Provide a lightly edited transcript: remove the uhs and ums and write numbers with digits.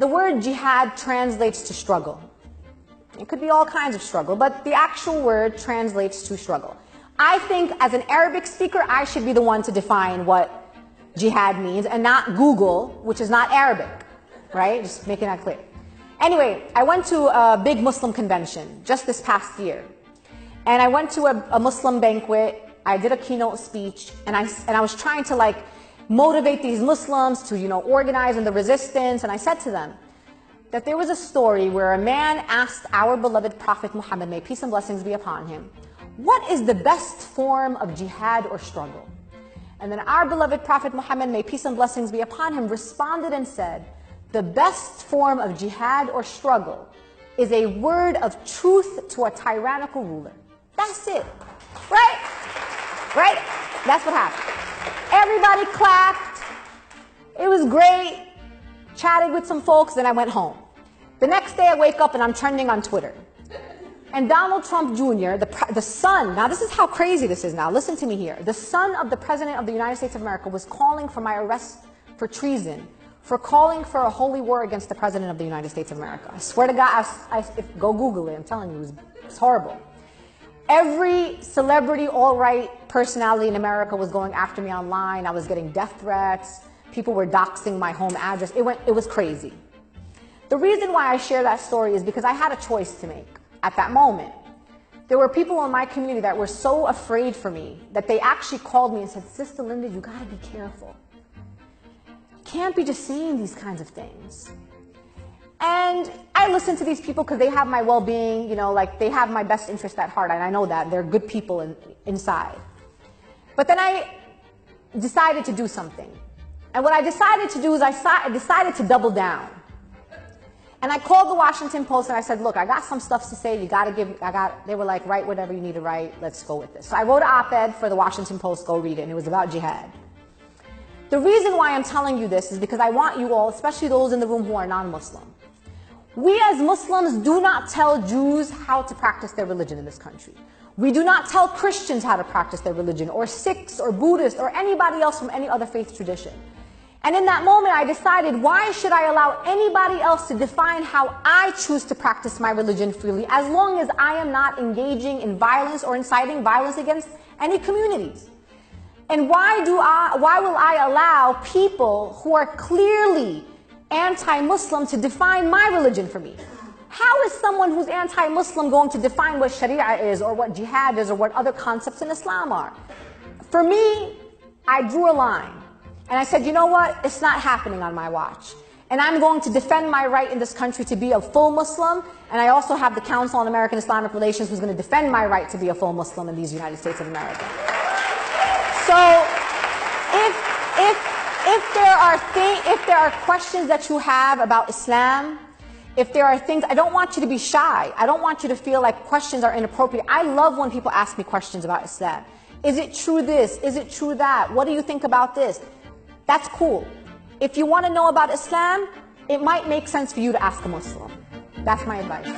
the word jihad translates to struggle. It could be all kinds of struggle, but the actual word translates to struggle. I think as an Arabic speaker, I should be the one to define what jihad means and not Google, which is not Arabic, right? Just making that clear. Anyway, I went to a big Muslim convention just this past year. And I went to a Muslim banquet. I did a keynote speech, and I was trying to like motivate these Muslims to, organize in the resistance. And I said to them that there was a story where a man asked our beloved Prophet Muhammad, may peace and blessings be upon him, what is the best form of jihad or struggle? And then our beloved Prophet Muhammad, may peace and blessings be upon him, responded and said, the best form of jihad or struggle is a word of truth to a tyrannical ruler. That's it, right? Right? That's what happened. Everybody clapped. It was great. Chatted with some folks, then I went home. The next day I wake up and I'm trending on Twitter. And Donald Trump Jr., the son, now this is how crazy this is now, listen to me here. The son of the President of the United States of America was calling for my arrest for treason, for calling for a holy war against the President of the United States of America. I swear to God, go Google it, I'm telling you, it's horrible. Every celebrity, alt-right personality in America was going after me online. I was getting death threats. People were doxing my home address. It was crazy. The reason why I share that story is because I had a choice to make. At that moment, there were people in my community that were so afraid for me that they actually called me and said, Sister Linda, you gotta be careful. You can't be just saying these kinds of things. And I listen to these people because they have my well-being, they have my best interest at heart, and I know that. They're good people inside. But then I decided to do something. And what I decided to do is I decided to double down. And I called the Washington Post and I said, look, I got some stuff to say. They were like, write whatever you need to write. Let's go with this. So I wrote an op-ed for the Washington Post. Go read it. And it was about jihad. The reason why I'm telling you this is because I want you all, especially those in the room who are non-Muslim. We as Muslims do not tell Jews how to practice their religion in this country. We do not tell Christians how to practice their religion, or Sikhs, or Buddhists, or anybody else from any other faith tradition. And in that moment, I decided, why should I allow anybody else to define how I choose to practice my religion freely, as long as I am not engaging in violence or inciting violence against any communities? And why will I allow people who are clearly anti-Muslim to define my religion for me? How is someone who's anti-Muslim going to define what Sharia is, or what jihad is, or what other concepts in Islam are? For me, I drew a line. And I said, you know what? It's not happening on my watch. And I'm going to defend my right in this country to be a full Muslim. And I also have the Council on American Islamic Relations who's going to defend my right to be a full Muslim in these United States of America. So if there are questions that you have about Islam, if there are things, I don't want you to be shy. I don't want you to feel like questions are inappropriate. I love when people ask me questions about Islam. Is it true this? Is it true that? What do you think about this? That's cool. If you want to know about Islam, it might make sense for you to ask a Muslim. That's my advice.